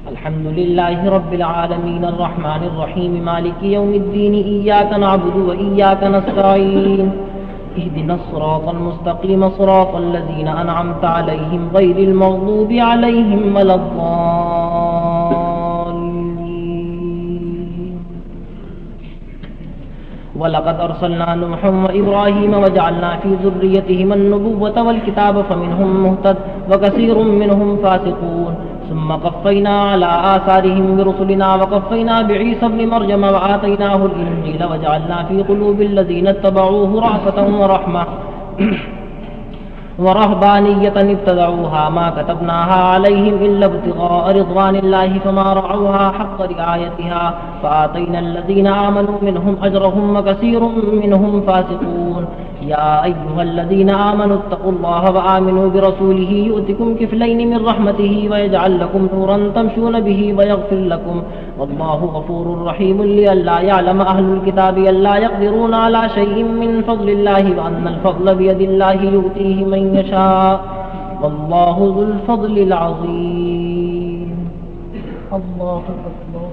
अल्हम्दुलिल्लाहि रब्बिल आलमीन अर्रहमानिर रहीम मालिकि यौमिद्दीन इय्याका नअबुदु व इय्याका नस्तईन इहदिनस सिरातल मुस्तकीम सिरातल लज़ीना अनअमता अलैहिम गैरिल मग़दूबि अलैहिम वलद्दाल्लीन। वलक़द अर्सलना नूहन व इब्राहीम वजअलना फ़ी ज़ुर्रिय्यतिहिम अन्नुबुव्वत वल किताब फ़मिनहुम मुहतद व कसीरुम मिनहुम फ़ासिक़ून। सुम्मा क़फ़्फ़यना अला आसारिहिम बिरुसुलिना व क़फ़्फ़यना बिईसा इब्न मर्यम व आतैनाहुल इंजील व जअलना फ़ी क़ुलूबिल लज़ीना इत्तबऊहु रअफ़तन व रहमह व रहबानिय्यतन इब्तदऊहा मा कतबनाहा अलैहिम इल्ला इब्तिग़ाअ रिज़वानिल्लाहि फमा रअऊहा हक़्क़ रिआयतिहा फ़आतैना अल्लज़ीना आमनू मिनहुम अजरहुम व कसीरुम मिनहुम फ़ासिक़ून। या अय्युहल्लज़ीना आमनू इत्तक़ुल्लाह व आमिनू बिरसूलिही युअतिकुम किफ़लैनि मिन रहमतिही व यजअल लकुम नूरन तमशून बिही व यग़फ़िर लकुम वल्लाहु गफ़ूरुर रहीम। लिअल्ला यअलम अहलुल किताबि अल्ला यक़दिरून अला शैइन मिन फ़ज़लिल्लाहि व अन्नल फ़ज़्ल बियदिल्लाहि युअतीहि मन यशा वल्लाहु ज़ुल फ़ज़्लिल अज़ीम। अल्लाहु अकबर।